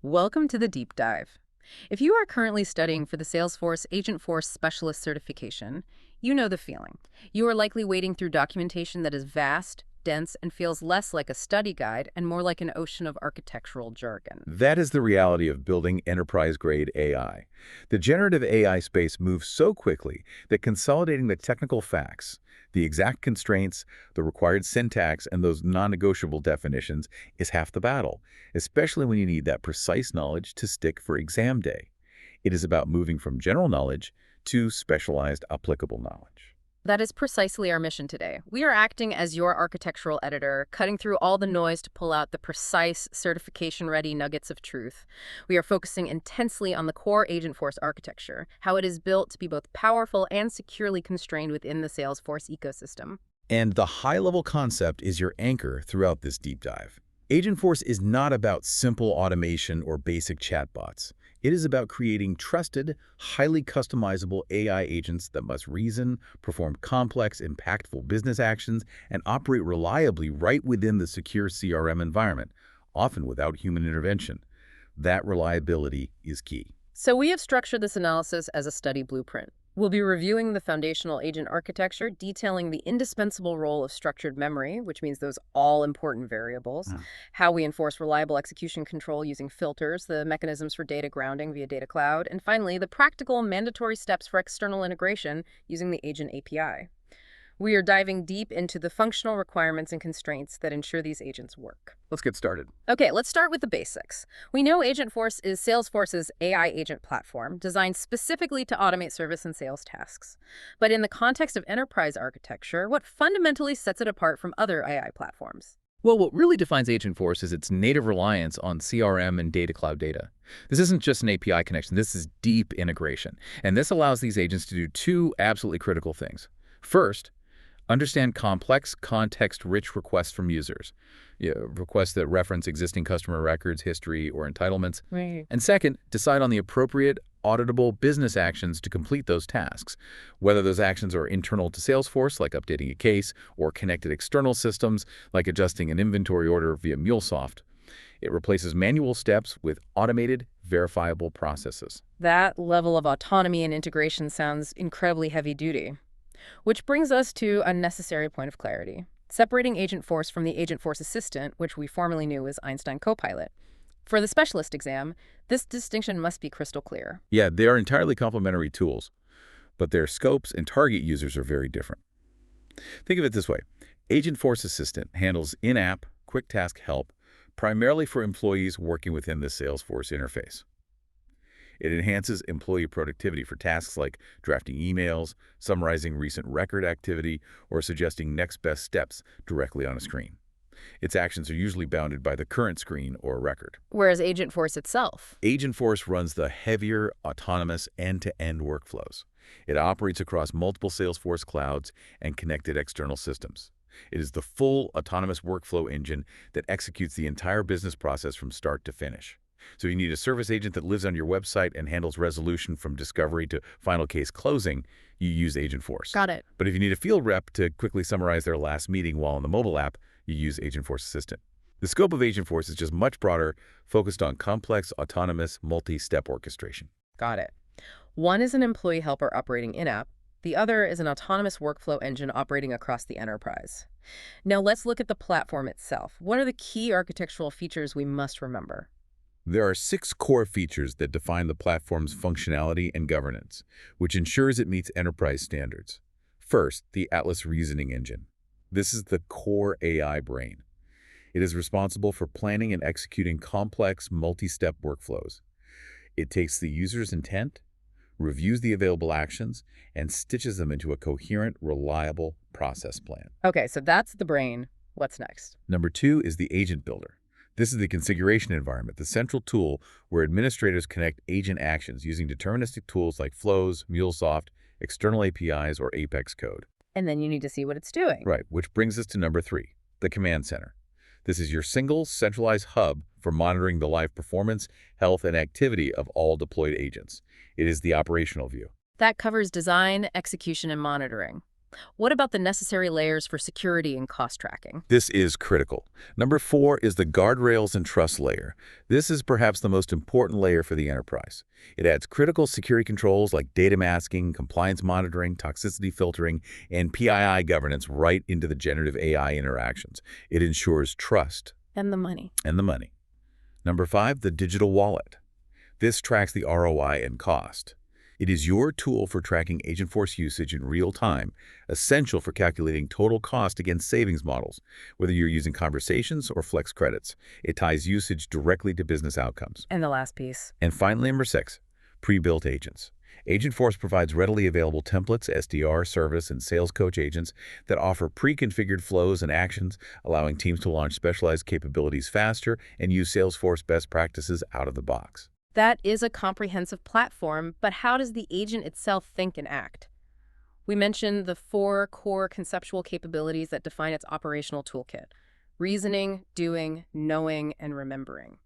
Welcome to the deep dive. If you are currently studying for the Salesforce Agentforce Specialist certification, you know the feeling. You are likely wading through documentation that is vast, dense, and feels less like a study guide and more like an ocean of architectural jargon. That is the reality of building enterprise-grade AI. The generative AI space moves so quickly that consolidating the technical facts, the exact constraints, the required syntax, and those non-negotiable definitions is half the battle, especially when you need that precise knowledge to stick for exam day. It is about moving from general knowledge to specialized applicable knowledge. That is precisely our mission today. We are acting as your architectural editor, cutting through all the noise to pull out the precise, certification-ready nuggets of truth. We are focusing intensely on the core Agentforce architecture, how it is built to be both powerful and securely constrained within the Salesforce ecosystem. And the high-level concept is your anchor throughout this deep dive. Agentforce is not about simple automation or basic chatbots. It is about creating trusted, highly customizable AI agents that must reason, perform complex, impactful business actions, and operate reliably right within the secure CRM environment, often without human intervention. That reliability is key. So we have structured this analysis as a study blueprint. We'll be reviewing the foundational agent architecture, detailing the indispensable role of structured memory, which means those all-important variables, how we enforce reliable execution control using filters, the mechanisms for data grounding via Data Cloud, and finally, the practical mandatory steps for external integration using the Agent API. We are diving deep into the functional requirements and constraints that ensure these agents work. Let's get started. Okay, let's start with the basics. We know Agentforce is Salesforce's AI agent platform, designed specifically to automate service and sales tasks. But in the context of enterprise architecture, what fundamentally sets it apart from other AI platforms? Well, what really defines Agentforce is its native reliance on CRM and Data Cloud data. This isn't just an API connection, this is deep integration. And this allows these agents to do two absolutely critical things. First, understand complex, context-rich requests from users, requests that reference existing customer records, history, or entitlements. Right. And second, decide on the appropriate, auditable business actions to complete those tasks, whether those actions are internal to Salesforce, like updating a case, or connected external systems, like adjusting an inventory order via MuleSoft. It replaces manual steps with automated, verifiable processes. That level of autonomy and integration sounds incredibly heavy-duty. Which brings us to a necessary point of clarity, separating Agentforce from the Agentforce Assistant, which we formerly knew as Einstein Copilot. For the specialist exam, this distinction must be crystal clear. Yeah, they are entirely complementary tools, but their scopes and target users are very different. Think of it this way. Agentforce Assistant handles in-app, quick task help, primarily for employees working within the Salesforce interface. It enhances employee productivity for tasks like drafting emails, summarizing recent record activity, or suggesting next best steps directly on a screen. Its actions are usually bounded by the current screen or record. Whereas Agentforce itself. Agentforce runs the heavier, autonomous, end-to-end workflows. It operates across multiple Salesforce clouds and connected external systems. It is the full autonomous workflow engine that executes the entire business process from start to finish. So you need a service agent that lives on your website and handles resolution from discovery to final case closing, you use Agentforce. Got it. But if you need a field rep to quickly summarize their last meeting while on the mobile app, you use Agentforce Assistant. The scope of Agentforce is just much broader, focused on complex, autonomous, multi-step orchestration. Got it. One is an employee helper operating in-app. The other is an autonomous workflow engine operating across the enterprise. Now let's look at the platform itself. What are the key architectural features we must remember? There are 6 core features that define the platform's functionality and governance, which ensures it meets enterprise standards. First, the Atlas Reasoning Engine. This is the core AI brain. It is responsible for planning and executing complex, multi-step workflows. It takes the user's intent, reviews the available actions, and stitches them into a coherent, reliable process plan. Okay, so that's the brain. What's next? Number 2 is the Agent Builder. This is the configuration environment, the central tool where administrators connect agent actions using deterministic tools like Flows, MuleSoft, external APIs, or Apex code. And then you need to see what it's doing. Right, which brings us to number 3, the Command Center. This is your single, centralized hub for monitoring the live performance, health, and activity of all deployed agents. It is the operational view. That covers design, execution, and monitoring. What about the necessary layers for security and cost tracking? This is critical. Number 4 is the guardrails and trust layer. This is perhaps the most important layer for the enterprise. It adds critical security controls like data masking, compliance monitoring, toxicity filtering, and PII governance right into the generative AI interactions. It ensures trust. And the money. And the money. Number 5, the digital wallet. This tracks the ROI and cost. It is your tool for tracking Agentforce usage in real time, essential for calculating total cost against savings models, whether you're using conversations or flex credits. It ties usage directly to business outcomes. And the last piece. And finally, number 6, pre-built agents. Agentforce provides readily available templates, SDR, service, and sales coach agents that offer pre-configured flows and actions, allowing teams to launch specialized capabilities faster and use Salesforce best practices out of the box. That is a comprehensive platform, but how does the agent itself think and act? We mentioned the 4 core conceptual capabilities that define its operational toolkit: reasoning, doing, knowing, and remembering.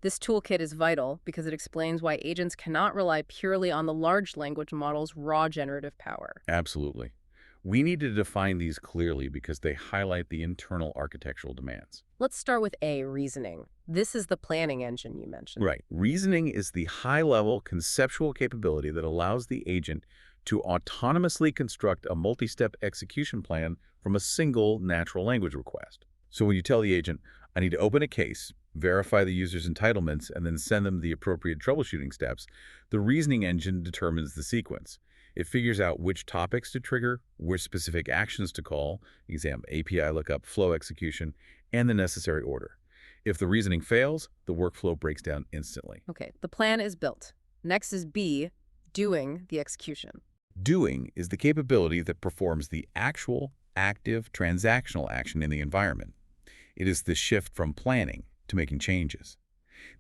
This toolkit is vital because it explains why agents cannot rely purely on the large language model's raw generative power. Absolutely. We need to define these clearly because they highlight the internal architectural demands. Let's start with A, reasoning. This is the planning engine you mentioned. Right. Reasoning is the high-level conceptual capability that allows the agent to autonomously construct a multi-step execution plan from a single natural language request. So when you tell the agent, I need to open a case, verify the user's entitlements, and then send them the appropriate troubleshooting steps, the reasoning engine determines the sequence. It figures out which topics to trigger, which specific actions to call, example, API lookup, flow execution, and the necessary order. If the reasoning fails, the workflow breaks down instantly. Okay, the plan is built. Next is B, doing the execution. Doing is the capability that performs the actual, active, transactional action in the environment. It is the shift from planning to making changes.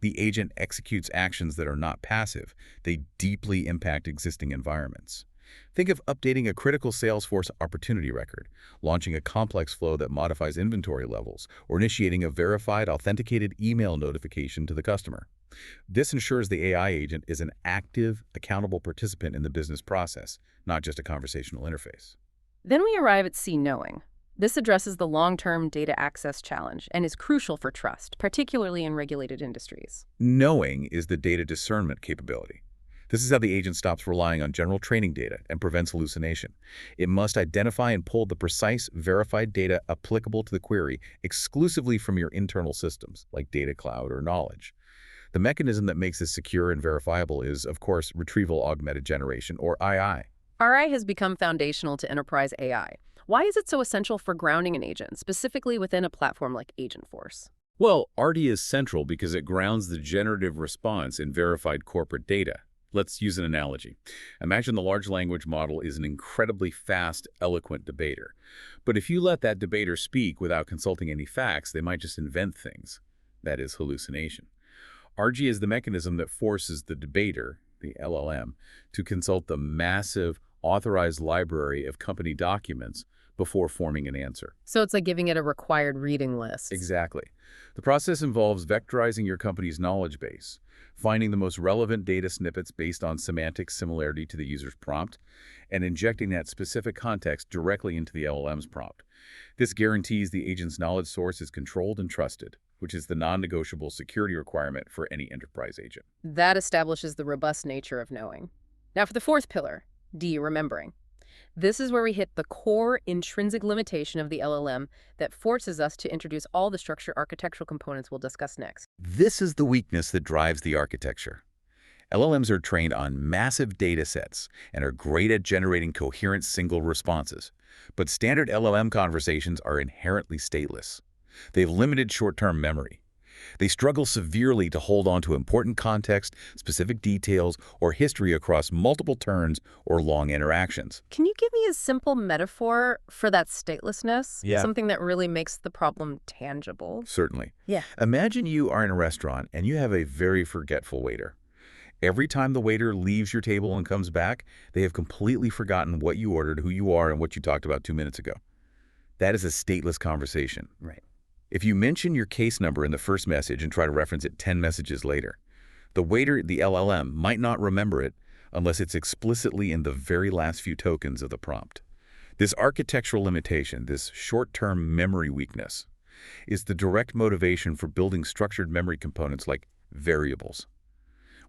The agent executes actions that are not passive. They deeply impact existing environments. Think of updating a critical Salesforce opportunity record, launching a complex flow that modifies inventory levels, or initiating a verified, authenticated email notification to the customer. This ensures the AI agent is an active, accountable participant in the business process, not just a conversational interface. Then we arrive at C, knowing. This addresses the long-term data access challenge and is crucial for trust, particularly in regulated industries. Knowing is the data discernment capability. This is how the agent stops relying on general training data and prevents hallucination. It must identify and pull the precise, verified data applicable to the query exclusively from your internal systems, like Data Cloud or Knowledge. The mechanism that makes this secure and verifiable is, of course, Retrieval Augmented Generation, or RAG. RAG has become foundational to enterprise AI. Why is it so essential for grounding an agent, specifically within a platform like Agentforce? Well, RD is central because it grounds the generative response in verified corporate data. Let's use an analogy. Imagine the large language model is an incredibly fast, eloquent debater. But if you let that debater speak without consulting any facts, they might just invent things. That is hallucination. RG is the mechanism that forces the debater, the LLM, to consult the massive, authorized library of company documents before forming an answer. So it's like giving it a required reading list. Exactly. The process involves vectorizing your company's knowledge base, finding the most relevant data snippets based on semantic similarity to the user's prompt, and injecting that specific context directly into the LLM's prompt. This guarantees the agent's knowledge source is controlled and trusted, which is the non-negotiable security requirement for any enterprise agent. That establishes the robust nature of knowing. Now for the fourth pillar, D, remembering. This is where we hit the core intrinsic limitation of the LLM that forces us to introduce all the structured architectural components we'll discuss next. This is the weakness that drives the architecture. LLMs are trained on massive data sets and are great at generating coherent single responses. But standard LLM conversations are inherently stateless. They have limited short-term memory. They struggle severely to hold on to important context, specific details, or history across multiple turns or long interactions. Can you give me a simple metaphor for that statelessness? Yeah. Something that really makes the problem tangible. Certainly. Yeah. Imagine you are in a restaurant and you have a very forgetful waiter. Every time the waiter leaves your table and comes back, they have completely forgotten what you ordered, who you are, and what you talked about 2 minutes ago. That is a stateless conversation. Right. If you mention your case number in the first message and try to reference it 10 messages later, the waiter, the LLM, might not remember it unless it's explicitly in the very last few tokens of the prompt. This architectural limitation, this short-term memory weakness, is the direct motivation for building structured memory components like variables.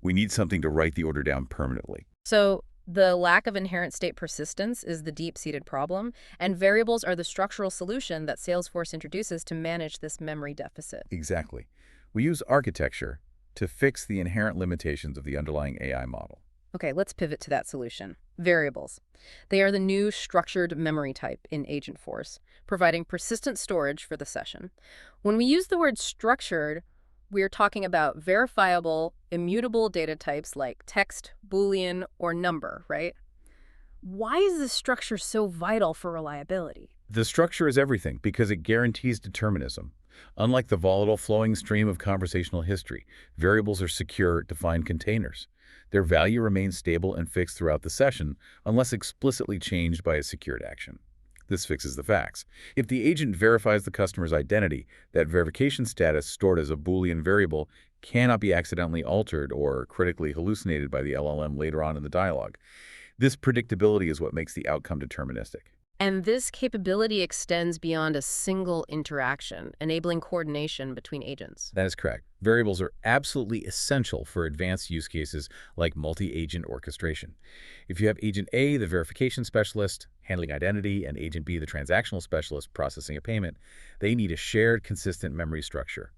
We need something to write the order down permanently. So the lack of inherent state persistence is the deep-seated problem, and variables are the structural solution that Salesforce introduces to manage this memory deficit. Exactly. We use architecture to fix the inherent limitations of the underlying AI model. Okay, let's pivot to that solution. Variables. They are the new structured memory type in Agentforce, providing persistent storage for the session. When we use the word structured, we're talking about verifiable, immutable data types like text, Boolean, or number, right? Why is this structure so vital for reliability? The structure is everything because it guarantees determinism. Unlike the volatile flowing stream of conversational history, variables are secure, defined containers. Their value remains stable and fixed throughout the session unless explicitly changed by a secured action. This fixes the facts. If the agent verifies the customer's identity, that verification status stored as a Boolean variable cannot be accidentally altered or critically hallucinated by the LLM later on in the dialogue. This predictability is what makes the outcome deterministic. And this capability extends beyond a single interaction, enabling coordination between agents. That is correct. Variables are absolutely essential for advanced use cases like multi-agent orchestration. If you have Agent A, the verification specialist, handling identity, and Agent B, the transactional specialist, processing a payment, they need a shared, consistent memory structure.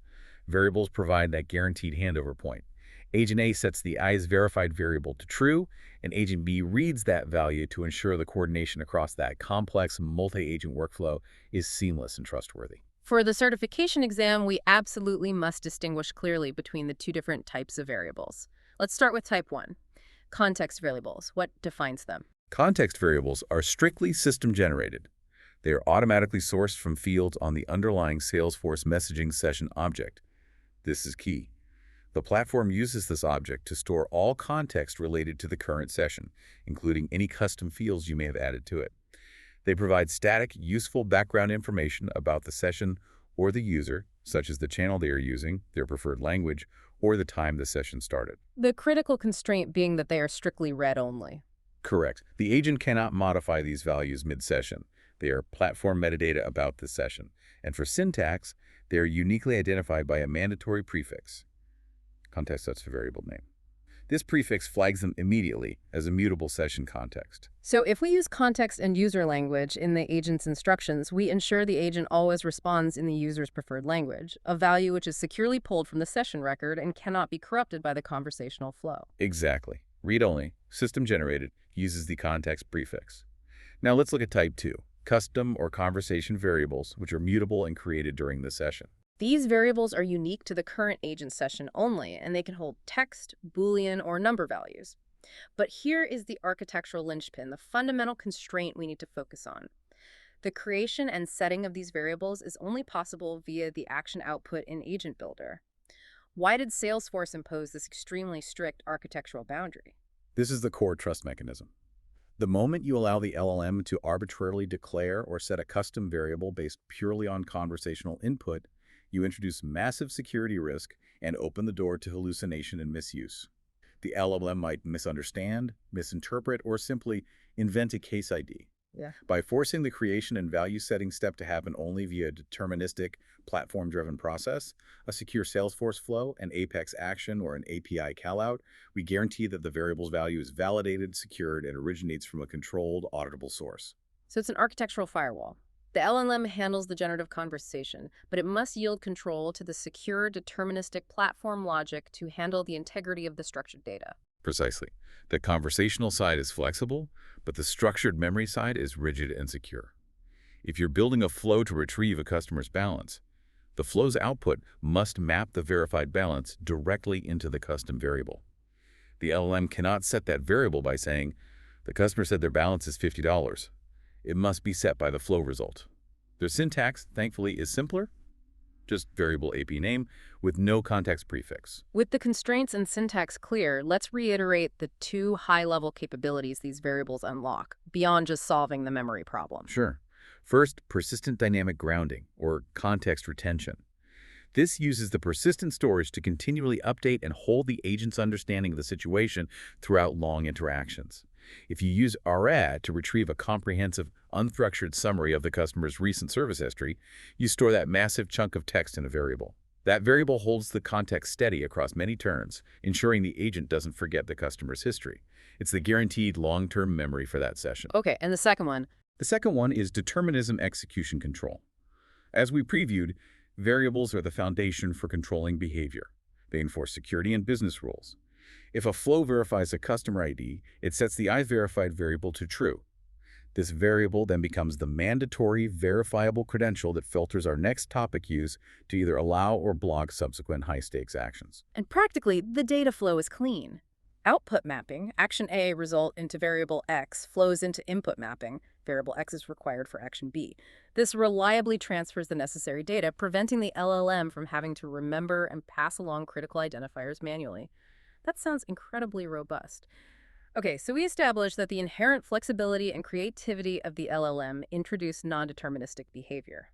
Variables provide that guaranteed handover point. Agent A sets the IsVerified variable to true, and Agent B reads that value to ensure the coordination across that complex multi-agent workflow is seamless and trustworthy. For the certification exam, we absolutely must distinguish clearly between the two different types of variables. Let's start with type 1, context variables. What defines them? Context variables are strictly system-generated. They are automatically sourced from fields on the underlying Salesforce messaging session object. This is key. The platform uses this object to store all context related to the current session, including any custom fields you may have added to it. They provide static, useful background information about the session or the user, such as the channel they are using, their preferred language, or the time the session started. The critical constraint being that they are strictly read-only. Correct. The agent cannot modify these values mid-session. They are platform metadata about the session. And for syntax, they are uniquely identified by a mandatory prefix. Context sets the variable name. This prefix flags them immediately as a mutable session context. So if we use context and user language in the agent's instructions, we ensure the agent always responds in the user's preferred language, a value which is securely pulled from the session record and cannot be corrupted by the conversational flow. Exactly. Read-only, system-generated, uses the context prefix. Now let's look at type 2, custom or conversation variables, which are mutable and created during the session. These variables are unique to the current agent session only, and they can hold text, Boolean, or number values. But here is the architectural linchpin, the fundamental constraint we need to focus on. The creation and setting of these variables is only possible via the action output in Agent Builder. Why did Salesforce impose this extremely strict architectural boundary? This is the core trust mechanism. The moment you allow the LLM to arbitrarily declare or set a custom variable based purely on conversational input, you introduce massive security risk and open the door to hallucination and misuse. The LLM might misunderstand, misinterpret, or simply invent a case ID. By forcing the creation and value setting step to happen only via a deterministic, platform-driven process, a secure Salesforce flow, an Apex action, or an API callout, we guarantee that the variable's value is validated, secured, and originates from a controlled, auditable source. So it's an architectural firewall. The LLM handles the generative conversation, but it must yield control to the secure, deterministic platform logic to handle the integrity of the structured data. Precisely. The conversational side is flexible, but the structured memory side is rigid and secure. If you're building a flow to retrieve a customer's balance, the flow's output must map the verified balance directly into the custom variable. The LLM cannot set that variable by saying, the customer said their balance is $50. It must be set by the flow result. Their syntax, thankfully, is simpler, just variable AP name with no context prefix. With the constraints and syntax clear, let's reiterate the two high-level capabilities these variables unlock, beyond just solving the memory problem. Sure. First, persistent dynamic grounding, or context retention. This uses the persistent storage to continually update and hold the agent's understanding of the situation throughout long interactions. If you use RAD to retrieve a comprehensive, unstructured summary of the customer's recent service history, you store that massive chunk of text in a variable. That variable holds the context steady across many turns, ensuring the agent doesn't forget the customer's history. It's the guaranteed long-term memory for that session. Okay, and the second one? The second one is determinism execution control. As we previewed, variables are the foundation for controlling behavior. They enforce security and business rules. If a flow verifies a customer ID, it sets the IVerified variable to true. This variable then becomes the mandatory verifiable credential that filters our next topic use to either allow or block subsequent high-stakes actions. And practically, the data flow is clean. Output mapping, action A result into variable X, flows into input mapping, variable X is required for action B. This reliably transfers the necessary data, preventing the LLM from having to remember and pass along critical identifiers manually. That sounds incredibly robust. Okay, so we established that the inherent flexibility and creativity of the LLM introduce non-deterministic behavior.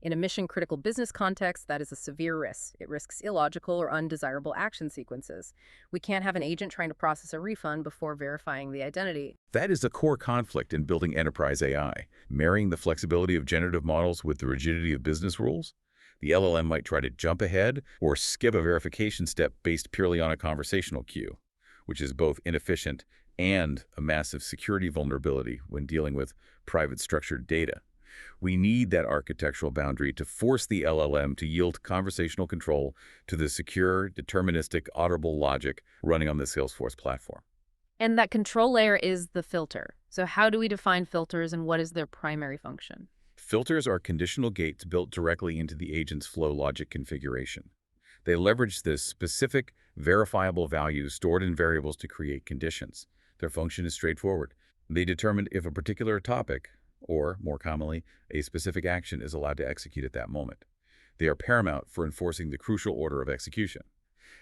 In a mission-critical business context, that is a severe risk. It risks illogical or undesirable action sequences. We can't have an agent trying to process a refund before verifying the identity. That is a core conflict in building enterprise AI, marrying the flexibility of generative models with the rigidity of business rules. The LLM might try to jump ahead or skip a verification step based purely on a conversational queue, which is both inefficient and a massive security vulnerability when dealing with private structured data. We need that architectural boundary to force the LLM to yield conversational control to the secure, deterministic, auditable logic running on the Salesforce platform. And that control layer is the filter. So how do we define filters and what is their primary function? Filters are conditional gates built directly into the agent's flow logic configuration. They leverage the specific, verifiable values stored in variables to create conditions. Their function is straightforward. They determine if a particular topic, or, more commonly, a specific action is allowed to execute at that moment. They are paramount for enforcing the crucial order of execution.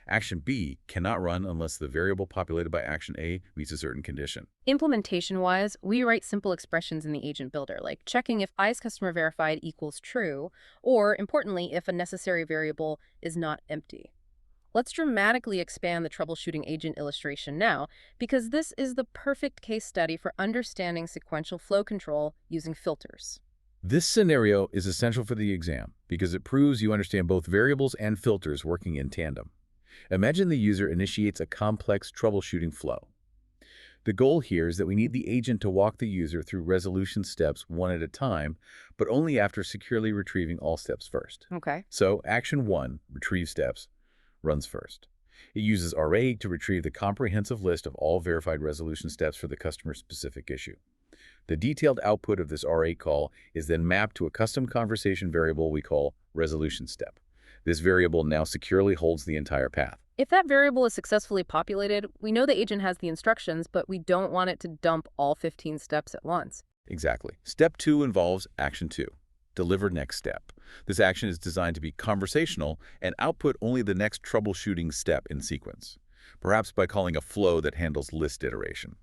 Action B cannot run unless the variable populated by action A meets a certain condition. Implementation-wise, we write simple expressions in the agent builder, like checking if IsCustomerVerified equals true, or, importantly, if a necessary variable is not empty. Let's dramatically expand the troubleshooting agent illustration now, because this is the perfect case study for understanding sequential flow control using filters. This scenario is essential for the exam because it proves you understand both variables and filters working in tandem. Imagine the user initiates a complex troubleshooting flow. The goal here is that we need the agent to walk the user through resolution steps one at a time, but only after securely retrieving all steps first. Okay. So action 1, retrieve steps, runs first. It uses RA to retrieve the comprehensive list of all verified resolution steps for the customer-specific issue. The detailed output of this RA call is then mapped to a custom conversation variable we call resolution step. This variable now securely holds the entire path. If that variable is successfully populated, we know the agent has the instructions, but we don't want it to dump all 15 steps at once. Exactly. Step 2 involves action 2, deliver next step. This action is designed to be conversational and output only the next troubleshooting step in sequence, perhaps by calling a flow that handles list iteration.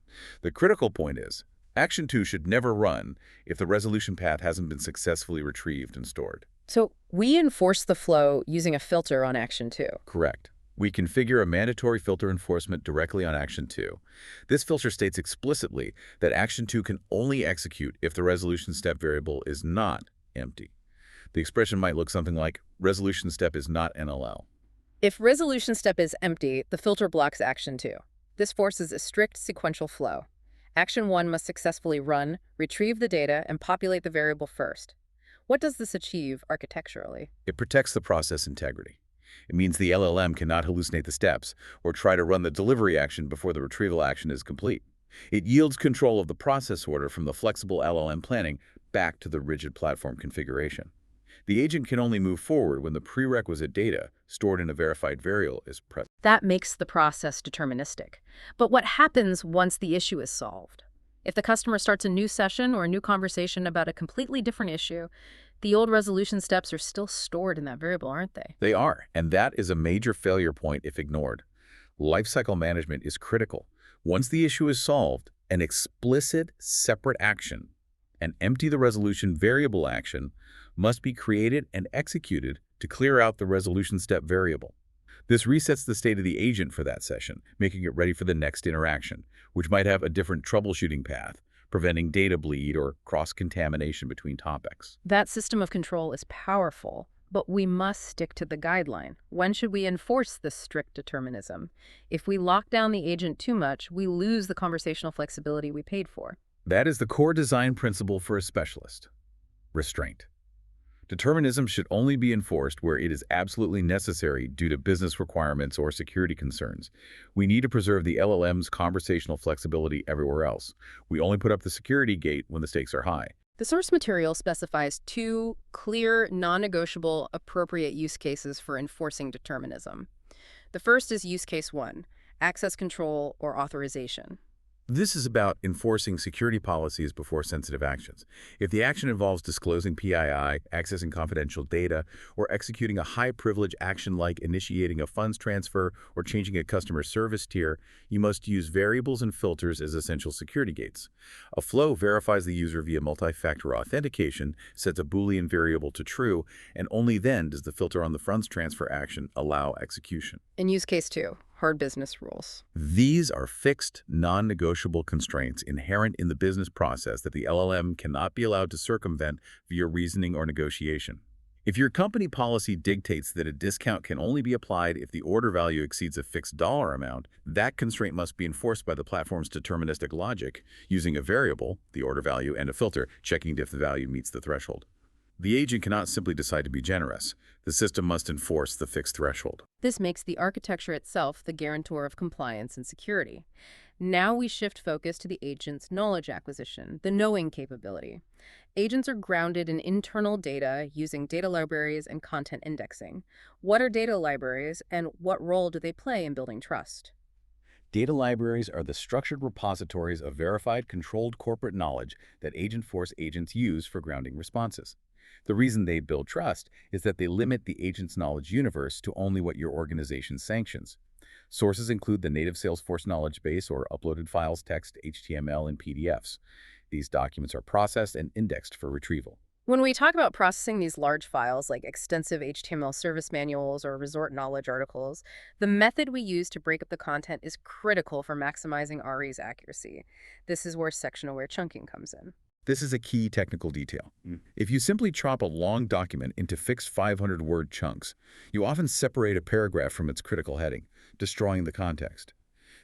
The critical point is, action 2 should never run if the resolution path hasn't been successfully retrieved and stored. So we enforce the flow using a filter on action 2. Correct. We configure a mandatory filter enforcement directly on action 2. This filter states explicitly that action 2 can only execute if the resolution step variable is not empty. The expression might look something like, resolution step is not NLL. If resolution step is empty, the filter blocks action 2. This forces a strict sequential flow. Action 1 must successfully run, retrieve the data, and populate the variable first. What does this achieve architecturally? It protects the process integrity. It means the LLM cannot hallucinate the steps or try to run the delivery action before the retrieval action is complete. It yields control of the process order from the flexible LLM planning back to the rigid platform configuration. The agent can only move forward when the prerequisite data stored in a verified variable is present. That makes the process deterministic. But what happens once the issue is solved? If the customer starts a new session or a new conversation about a completely different issue, the old resolution steps are still stored in that variable, aren't they? They are, and that is a major failure point if ignored. Lifecycle management is critical. Once the issue is solved, an explicit separate action, an empty the resolution variable action, must be created and executed to clear out the resolution step variable. This resets the state of the agent for that session, making it ready for the next interaction, which might have a different troubleshooting path, preventing data bleed or cross-contamination between topics. That system of control is powerful, but we must stick to the guideline. When should we enforce this strict determinism? If we lock down the agent too much, we lose the conversational flexibility we paid for. That is the core design principle for a specialist: restraint. Determinism should only be enforced where it is absolutely necessary due to business requirements or security concerns. We need to preserve the LLM's conversational flexibility everywhere else. We only put up the security gate when the stakes are high. The source material specifies 2 clear, non-negotiable, appropriate use cases for enforcing determinism. The first is use case 1, access control or authorization. This is about enforcing security policies before sensitive actions. If the action involves disclosing PII, accessing confidential data, or executing a high-privilege action like initiating a funds transfer or changing a customer service tier, you must use variables and filters as essential security gates. A flow verifies the user via multi-factor authentication, sets a Boolean variable to true, and only then does the filter on the funds transfer action allow execution. In use case 2, hard business rules. These are fixed, non-negotiable constraints inherent in the business process that the LLM cannot be allowed to circumvent via reasoning or negotiation. If your company policy dictates that a discount can only be applied if the order value exceeds a fixed dollar amount, that constraint must be enforced by the platform's deterministic logic, using a variable, the order value, and a filter, checking if the value meets the threshold. The agent cannot simply decide to be generous. The system must enforce the fixed threshold. This makes the architecture itself the guarantor of compliance and security. Now we shift focus to the agent's knowledge acquisition, the knowing capability. Agents are grounded in internal data using data libraries and content indexing. What are data libraries, and what role do they play in building trust? Data libraries are the structured repositories of verified, controlled corporate knowledge that Agentforce agents use for grounding responses. The reason they build trust is that they limit the agent's knowledge universe to only what your organization sanctions. Sources include the native Salesforce knowledge base or uploaded files, text, HTML, and PDFs. These documents are processed and indexed for retrieval. When we talk about processing these large files like extensive HTML service manuals or resort knowledge articles, the method we use to break up the content is critical for maximizing RE's accuracy. This is where section-aware chunking comes in. This is a key technical detail. If you simply chop a long document into fixed 500-word chunks, you often separate a paragraph from its critical heading, destroying the context.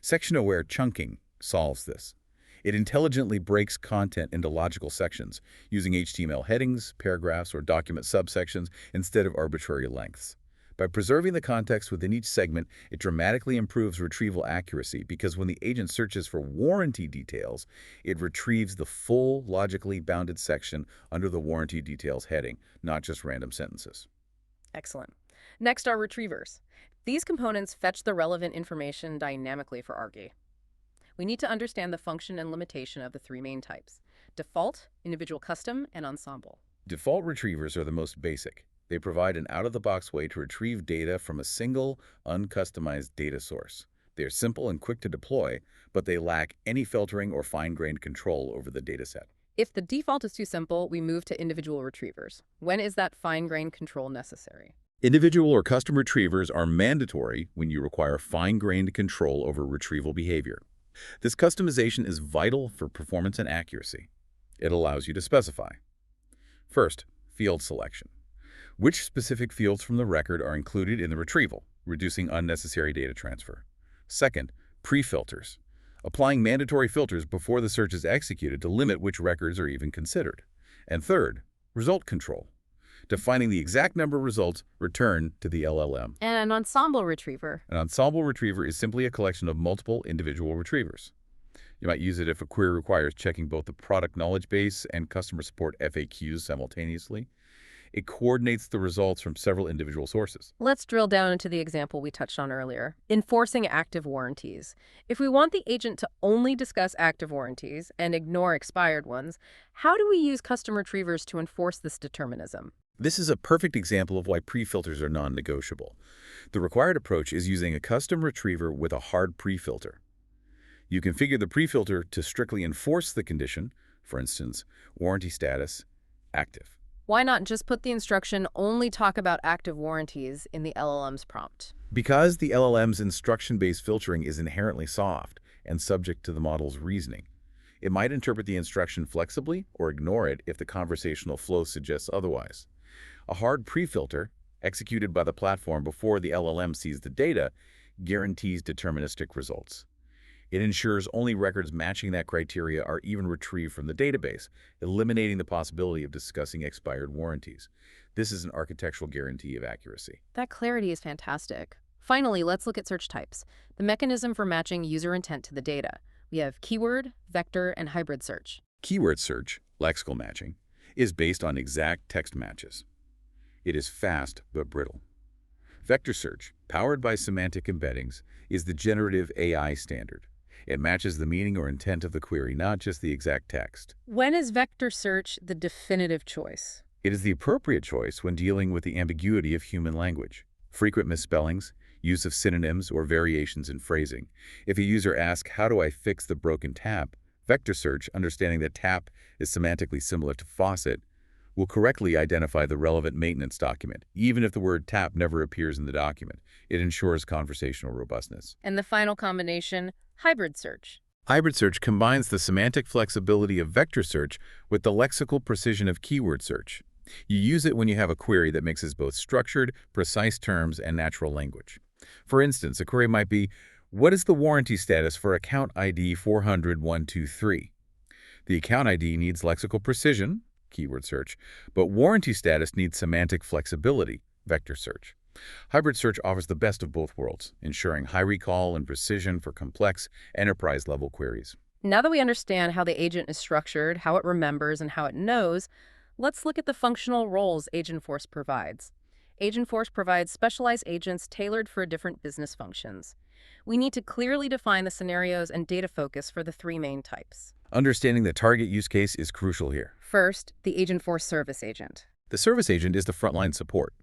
Section-aware chunking solves this. It intelligently breaks content into logical sections, using HTML headings, paragraphs, or document subsections instead of arbitrary lengths. By preserving the context within each segment, it dramatically improves retrieval accuracy because when the agent searches for warranty details, it retrieves the full, logically bounded section under the warranty details heading, not just random sentences. Excellent. Next are retrievers. These components fetch the relevant information dynamically for Argy. We need to understand the function and limitation of the 3 main types: default, individual custom, and ensemble. Default retrievers are the most basic. They provide an out-of-the-box way to retrieve data from a single, uncustomized data source. They are simple and quick to deploy, but they lack any filtering or fine-grained control over the dataset. If the default is too simple, we move to individual retrievers. When is that fine-grained control necessary? Individual or custom retrievers are mandatory when you require fine-grained control over retrieval behavior. This customization is vital for performance and accuracy. It allows you to specify. First, field selection. Which specific fields from the record are included in the retrieval, reducing unnecessary data transfer. Second, pre-filters. Applying mandatory filters before the search is executed to limit which records are even considered. And third, result control. Defining the exact number of results returned to the LLM. And an ensemble retriever. An ensemble retriever is simply a collection of multiple individual retrievers. You might use it if a query requires checking both the product knowledge base and customer support FAQs simultaneously. It coordinates the results from several individual sources. Let's drill down into the example we touched on earlier, enforcing active warranties. If we want the agent to only discuss active warranties and ignore expired ones, how do we use custom retrievers to enforce this determinism? This is a perfect example of why pre-filters are non-negotiable. The required approach is using a custom retriever with a hard pre-filter. You configure the pre-filter to strictly enforce the condition, for instance, warranty status, active. Why not just put the instruction only talk about active warranties in the LLM's prompt? Because the LLM's instruction-based filtering is inherently soft and subject to the model's reasoning, it might interpret the instruction flexibly or ignore it if the conversational flow suggests otherwise. A hard pre-filter, executed by the platform before the LLM sees the data, guarantees deterministic results. It ensures only records matching that criteria are even retrieved from the database, eliminating the possibility of discussing expired warranties. This is an architectural guarantee of accuracy. That clarity is fantastic. Finally, let's look at search types, the mechanism for matching user intent to the data. We have keyword, vector, and hybrid search. Keyword search, lexical matching, is based on exact text matches. It is fast but brittle. Vector search, powered by semantic embeddings, is the generative AI standard. It matches the meaning or intent of the query, not just the exact text. When is vector search the definitive choice? It is the appropriate choice when dealing with the ambiguity of human language. Frequent misspellings, use of synonyms or variations in phrasing. If a user asks, "How do I fix the broken tap?" vector search, understanding that tap is semantically similar to faucet, will correctly identify the relevant maintenance document, even if the word tap never appears in the document. It ensures conversational robustness. And the final combination, hybrid search. Hybrid search combines the semantic flexibility of vector search with the lexical precision of keyword search. You use it when you have a query that mixes both structured, precise terms and natural language. For instance, a query might be, "What is the warranty status for account ID 400-123?" The account ID needs lexical precision, keyword search, but warranty status needs semantic flexibility, vector search. Hybrid search offers the best of both worlds, ensuring high recall and precision for complex, enterprise-level queries. Now that we understand how the agent is structured, how it remembers, and how it knows, let's look at the functional roles Agentforce provides. Agentforce provides specialized agents tailored for different business functions. We need to clearly define the scenarios and data focus for the three main types. Understanding the target use case is crucial here. First, the Agentforce service agent. The service agent is the frontline support.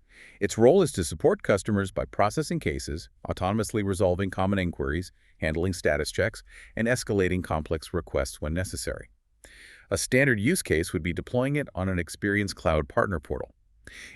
Its role is to support customers by processing cases, autonomously resolving common inquiries, handling status checks, and escalating complex requests when necessary. A standard use case would be deploying it on an Experience Cloud partner portal.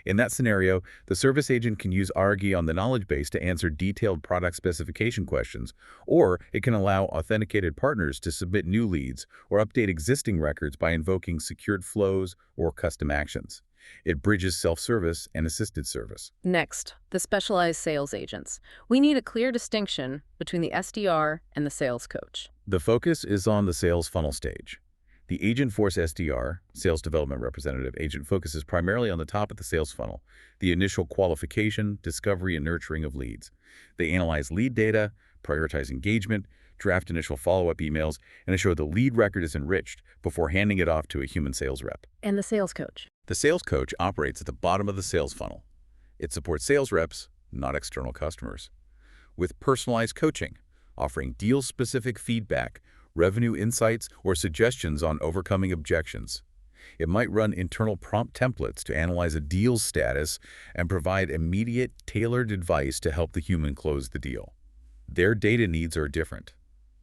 In that scenario, the service agent can use Argy on the knowledge base to answer detailed product specification questions, or it can allow authenticated partners to submit new leads or update existing records by invoking secured flows or custom actions. It bridges self-service and assisted service. Next, the specialized sales agents. We need a clear distinction between the SDR and the sales coach. The focus is on the sales funnel stage. The Agentforce SDR, Sales Development Representative agent, focuses primarily on the top of the sales funnel, the initial qualification, discovery, and nurturing of leads. They analyze lead data, prioritize engagement, draft initial follow-up emails, and ensure the lead record is enriched before handing it off to a human sales rep. And the sales coach. The sales coach operates at the bottom of the sales funnel. It supports sales reps, not external customers, with personalized coaching, offering deal-specific feedback, revenue insights, or suggestions on overcoming objections. It might run internal prompt templates to analyze a deal's status and provide immediate, tailored advice to help the human close the deal. Their data needs are different.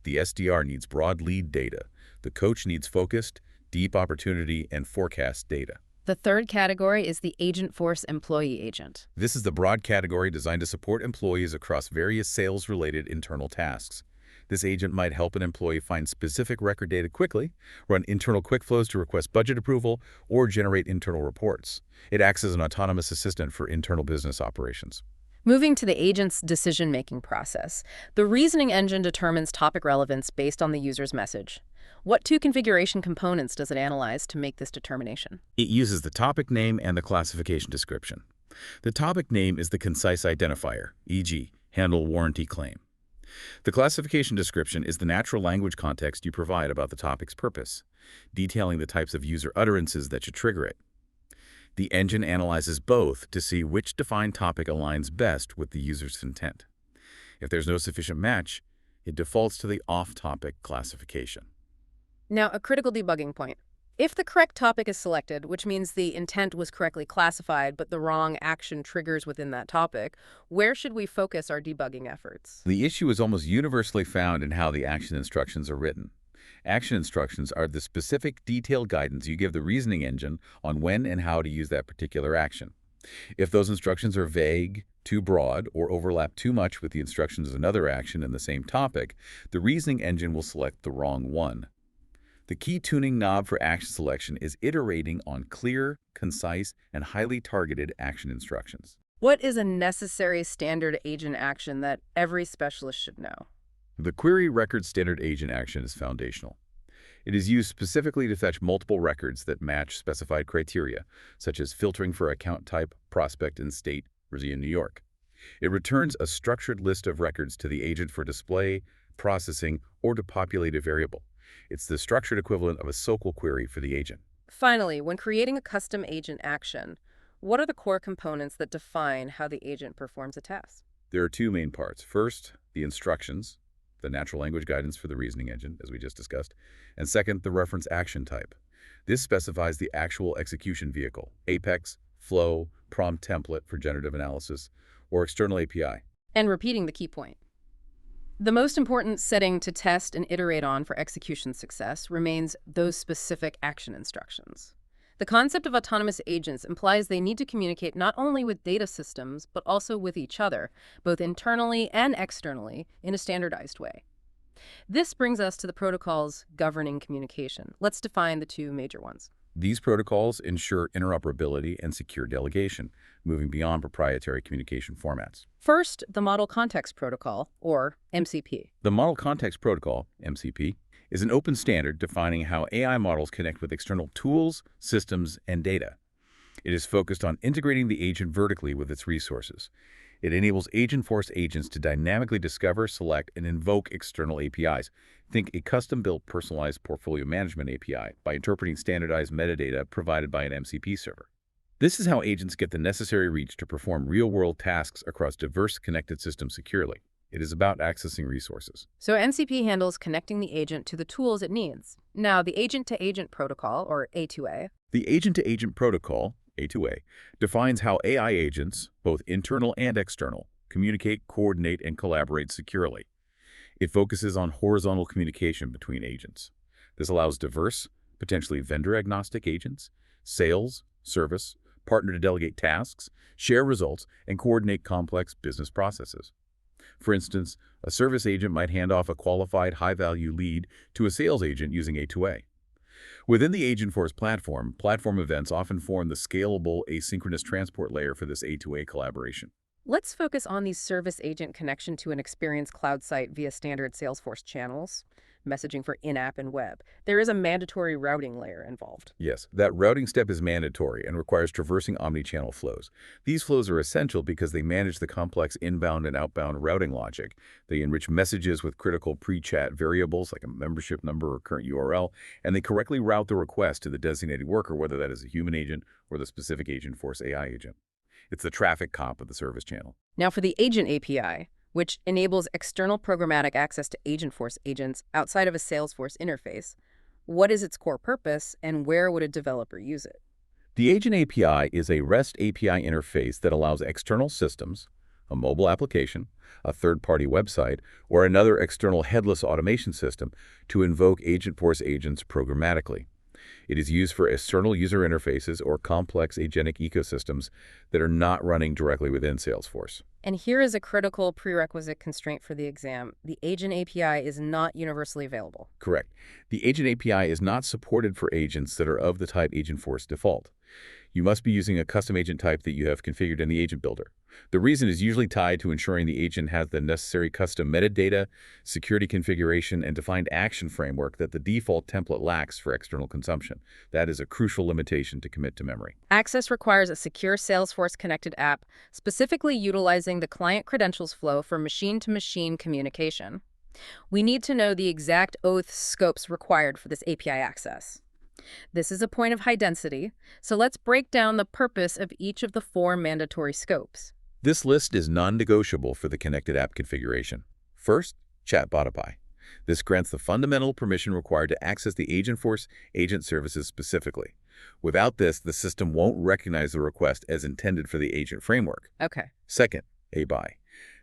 The SDR needs broad lead data. The coach needs focused, deep opportunity, and forecast data. The third category is the Agentforce employee agent. This is the broad category designed to support employees across various sales-related internal tasks. This agent might help an employee find specific record data quickly, run internal quick flows to request budget approval, or generate internal reports. It acts as an autonomous assistant for internal business operations. Moving to the agent's decision-making process, the reasoning engine determines topic relevance based on the user's message. What two configuration components does it analyze to make this determination? It uses the topic name and the classification description. The topic name is the concise identifier, e.g., handle warranty claim. The classification description is the natural language context you provide about the topic's purpose, detailing the types of user utterances that should trigger it. The engine analyzes both to see which defined topic aligns best with the user's intent. If there's no sufficient match, it defaults to the off-topic classification. Now, a critical debugging point. If the correct topic is selected, which means the intent was correctly classified but the wrong action triggers within that topic, where should we focus our debugging efforts? The issue is almost universally found in how the action instructions are written. Action instructions are the specific, detailed guidance you give the reasoning engine on when and how to use that particular action. If those instructions are vague, too broad or overlap too much with the instructions of another action in the same topic, the reasoning engine will select the wrong one. The key tuning knob for action selection is iterating on clear, concise, and highly targeted action instructions. What is a necessary standard agent action that every specialist should know? The query record standard agent action is foundational. It is used specifically to fetch multiple records that match specified criteria, such as filtering for account type, prospect, and state, Virginia, New York. It returns a structured list of records to the agent for display, processing, or to populate a variable. It's the structured equivalent of a SOQL query for the agent. Finally, when creating a custom agent action, what are the core components that define how the agent performs a task? There are two main parts. First, the instructions, the natural language guidance for the reasoning engine, as we just discussed. And second, the reference action type. This specifies the actual execution vehicle, Apex, Flow, Prompt Template for generative analysis, or external API. And repeating the key point. The most important setting to test and iterate on for execution success remains those specific action instructions. The concept of autonomous agents implies they need to communicate not only with data systems, but also with each other, both internally and externally, in a standardized way. This brings us to the protocols governing communication. Let's define the two major ones. These protocols ensure interoperability and secure delegation, moving beyond proprietary communication formats. First, the Model Context Protocol, or MCP. The Model Context Protocol, MCP, is an open standard defining how AI models connect with external tools, systems, and data. It is focused on integrating the agent vertically with its resources. It enables Agentforce agents to dynamically discover, select, and invoke external APIs. Think a custom-built personalized portfolio management API by interpreting standardized metadata provided by an MCP server. This is how agents get the necessary reach to perform real-world tasks across diverse connected systems securely. It is about accessing resources. So MCP handles connecting the agent to the tools it needs. Now, the Agent-to-Agent Protocol, or A2A. The Agent-to-Agent Protocol, A2A, defines how AI agents, both internal and external, communicate, coordinate, and collaborate securely. It focuses on horizontal communication between agents. This allows diverse, potentially vendor-agnostic agents, sales, service, partner to delegate tasks, share results, and coordinate complex business processes. For instance, a service agent might hand off a qualified high-value lead to a sales agent using A2A. Within the Agentforce platform, platform events often form the scalable asynchronous transport layer for this A2A collaboration. Let's focus on the service agent connection to an Experience Cloud site via standard Salesforce channels, messaging for in-app and web. There is a mandatory routing layer involved. Yes, that routing step is mandatory and requires traversing omnichannel flows. These flows are essential because they manage the complex inbound and outbound routing logic. They enrich messages with critical pre-chat variables like a membership number or current URL, and they correctly route the request to the designated worker, whether that is a human agent or the specific Agentforce AI agent. It's the traffic cop of the service channel. Now for the Agent API, which enables external programmatic access to Agentforce agents outside of a Salesforce interface. What is its core purpose, and where would a developer use it? The Agent API is a REST API interface that allows external systems, a mobile application, a third-party website, or another external headless automation system to invoke Agentforce agents programmatically. It is used for external user interfaces or complex agentic ecosystems that are not running directly within Salesforce. And here is a critical prerequisite constraint for the exam. The Agent API is not universally available. Correct. The Agent API is not supported for agents that are of the type Agentforce default. You must be using a custom agent type that you have configured in the Agent Builder. The reason is usually tied to ensuring the agent has the necessary custom metadata, security configuration, and defined action framework that the default template lacks for external consumption. That is a crucial limitation to commit to memory. Access requires a secure Salesforce-connected app, specifically utilizing the client credentials flow for machine-to-machine communication. We need to know the exact oath scopes required for this API access. This is a point of high density, so let's break down the purpose of each of the 4 mandatory scopes. This list is non-negotiable for the connected app configuration. First, Chatbot API. This grants the fundamental permission required to access the Agentforce agent services specifically. Without this, the system won't recognize the request as intended for the agent framework. Okay. Second, ABI.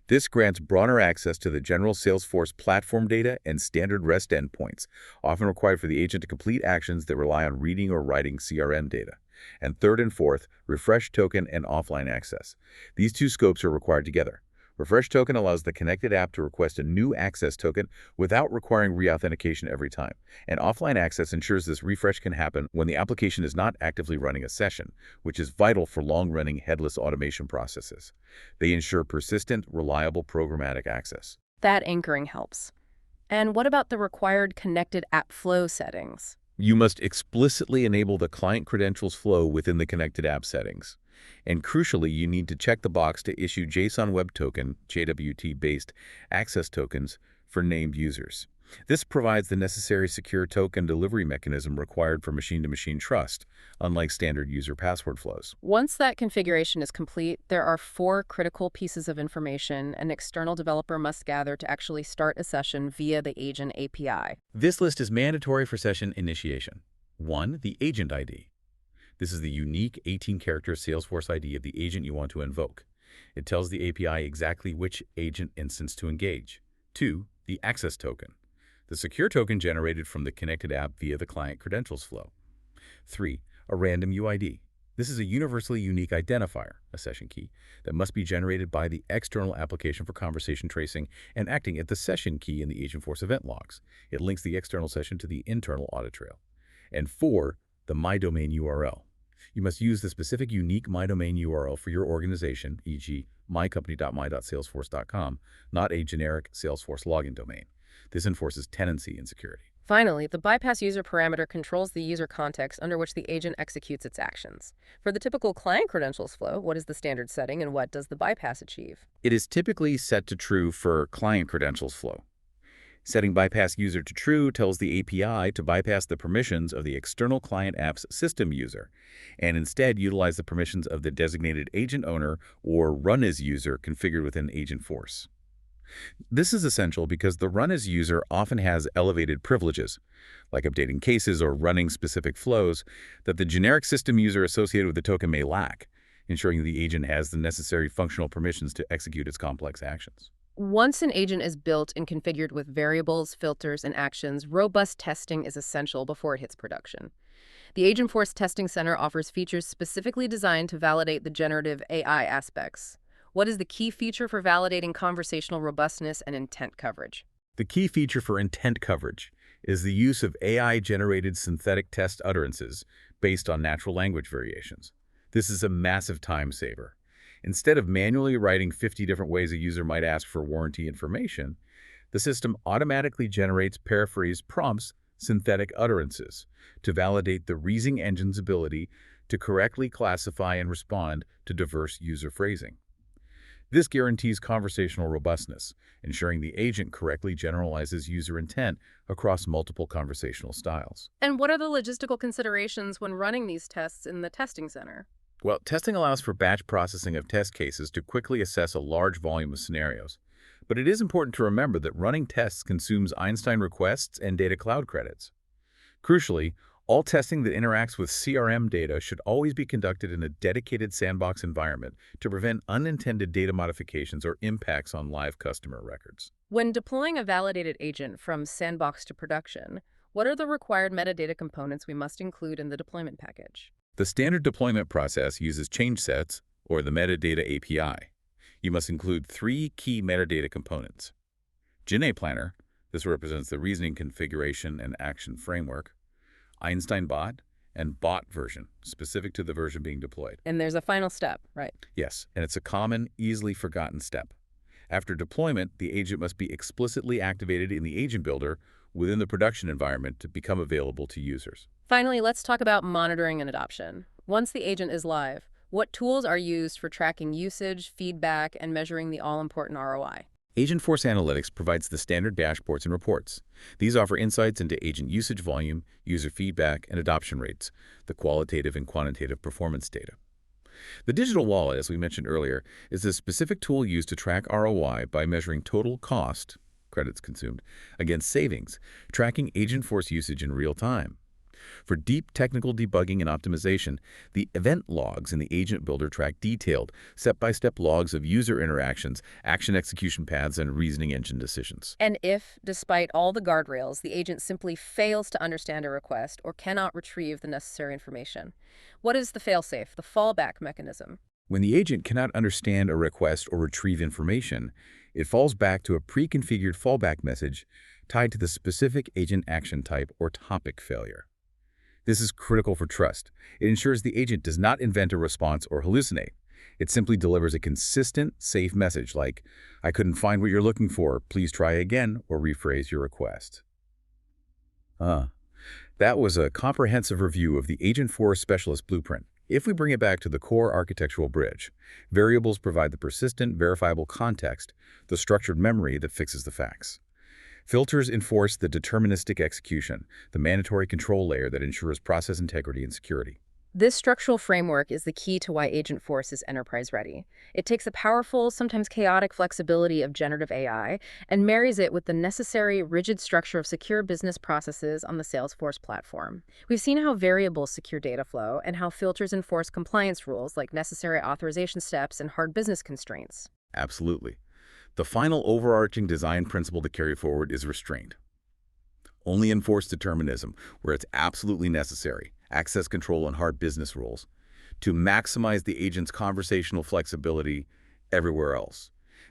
This grants broader access to the general Salesforce platform data and standard REST endpoints, often required for the agent to complete actions that rely on reading or writing CRM data. And third and fourth, refresh token and offline access. These two scopes are required together. Refresh token allows the connected app to request a new access token without requiring reauthentication every time. And offline access ensures this refresh can happen when the application is not actively running a session, which is vital for long-running headless automation processes. They ensure persistent, reliable programmatic access. That anchoring helps. And what about the required connected app flow settings? You must explicitly enable the client credentials flow within the connected app settings. And crucially, you need to check the box to issue JSON Web Token, JWT-based access tokens for named users. This provides the necessary secure token delivery mechanism required for machine-to-machine trust, unlike standard user password flows. Once that configuration is complete, there are 4 critical pieces of information an external developer must gather to actually start a session via the Agent API. This list is mandatory for session initiation. 1. The agent ID. This is the unique 18-character Salesforce ID of the agent you want to invoke. It tells the API exactly which agent instance to engage. 2. The access token. The secure token generated from the connected app via the client credentials flow. 3. A random UID. This is a universally unique identifier, a session key, that must be generated by the external application for conversation tracing and acting as the session key in the Agentforce event logs. It links the external session to the internal audit trail. And 4. The MyDomain URL. You must use the specific unique MyDomain URL for your organization, e.g. mycompany.my.salesforce.com, not a generic Salesforce login domain. This enforces tenancy and security. Finally, the bypass user parameter controls the user context under which the agent executes its actions. For the typical client credentials flow, what is the standard setting and what does the bypass achieve? It is typically set to true for client credentials flow. Setting bypass user to true tells the API to bypass the permissions of the external client app's system user and instead utilize the permissions of the designated agent owner or run as user configured within Agentforce. This is essential because the run as user often has elevated privileges, like updating cases or running specific flows, that the generic system user associated with the token may lack, ensuring the agent has the necessary functional permissions to execute its complex actions. Once an agent is built and configured with variables, filters, and actions, robust testing is essential before it hits production. The Agentforce Testing Center offers features specifically designed to validate the generative AI aspects. What is the key feature for validating conversational robustness and intent coverage? The key feature for intent coverage is the use of AI-generated synthetic test utterances based on natural language variations. This is a massive time saver. Instead of manually writing 50 different ways a user might ask for warranty information, the system automatically generates paraphrased prompts, synthetic utterances, to validate the reasoning engine's ability to correctly classify and respond to diverse user phrasing. This guarantees conversational robustness, ensuring the agent correctly generalizes user intent across multiple conversational styles. And what are the logistical considerations when running these tests in the testing center? Well, testing allows for batch processing of test cases to quickly assess a large volume of scenarios. But it is important to remember that running tests consumes Einstein requests and data cloud credits. Crucially, all testing that interacts with CRM data should always be conducted in a dedicated sandbox environment to prevent unintended data modifications or impacts on live customer records. When deploying a validated agent from sandbox to production, what are the required metadata components we must include in the deployment package? The standard deployment process uses change sets, or the metadata API. You must include 3 key metadata components. GenA Planner, this represents the reasoning configuration and action framework. Einstein Bot, and bot version, specific to the version being deployed. And there's a final step, right? Yes, and it's a common, easily forgotten step. After deployment, the agent must be explicitly activated in the agent builder within the production environment to become available to users. Finally, let's talk about monitoring and adoption. Once the agent is live, what tools are used for tracking usage, feedback, and measuring the all-important ROI? Agentforce Analytics provides the standard dashboards and reports. These offer insights into agent usage volume, user feedback, and adoption rates, the qualitative and quantitative performance data. The digital wallet, as we mentioned earlier, is a specific tool used to track ROI by measuring total cost, credits consumed, against savings, tracking Agentforce usage in real time. For deep technical debugging and optimization, the event logs in the Agent Builder track detailed step-by-step logs of user interactions, action execution paths, and reasoning engine decisions. And if, despite all the guardrails, the agent simply fails to understand a request or cannot retrieve the necessary information, what is the failsafe, the fallback mechanism? When the agent cannot understand a request or retrieve information, it falls back to a pre-configured fallback message tied to the specific agent action type or topic failure. This is critical for trust. It ensures the agent does not invent a response or hallucinate. It simply delivers a consistent, safe message like, "I couldn't find what you're looking for. Please try again," or rephrase your request. That was a comprehensive review of the Agentforce Specialist Blueprint. If we bring it back to the core architectural bridge, variables provide the persistent, verifiable context, the structured memory that fixes the facts. Filters enforce the deterministic execution, the mandatory control layer that ensures process integrity and security. This structural framework is the key to why Agentforce is enterprise-ready. It takes the powerful, sometimes chaotic flexibility of generative AI and marries it with the necessary, rigid structure of secure business processes on the Salesforce platform. We've seen how variables secure data flow and how filters enforce compliance rules like necessary authorization steps and hard business constraints. Absolutely. The final overarching design principle to carry forward is restraint. Only enforce determinism where it's absolutely necessary, access control and hard business rules, to maximize the agent's conversational flexibility everywhere else.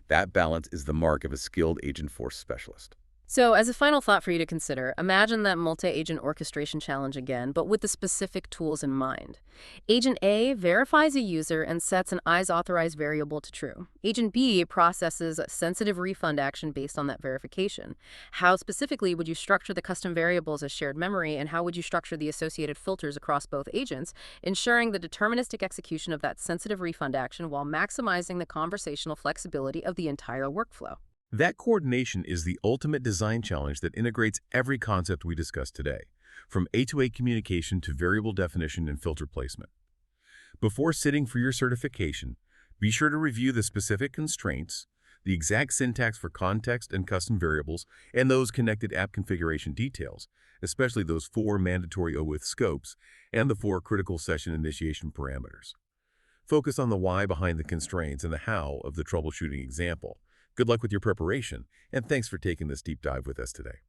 That balance is the mark of a skilled Agentforce specialist. So, as a final thought for you to consider, imagine that multi-agent orchestration challenge again, but with the specific tools in mind. Agent A verifies a user and sets an IS-authorized variable to true. Agent B processes a sensitive refund action based on that verification. How specifically would you structure the custom variables as shared memory, and how would you structure the associated filters across both agents, ensuring the deterministic execution of that sensitive refund action while maximizing the conversational flexibility of the entire workflow? That coordination is the ultimate design challenge that integrates every concept we discussed today, from A2A communication to variable definition and filter placement. Before sitting for your certification, be sure to review the specific constraints, the exact syntax for context and custom variables, and those connected app configuration details, especially those 4 mandatory OAuth scopes and the 4 critical session initiation parameters. Focus on the why behind the constraints and the how of the troubleshooting example. Good luck with your preparation, and thanks for taking this deep dive with us today.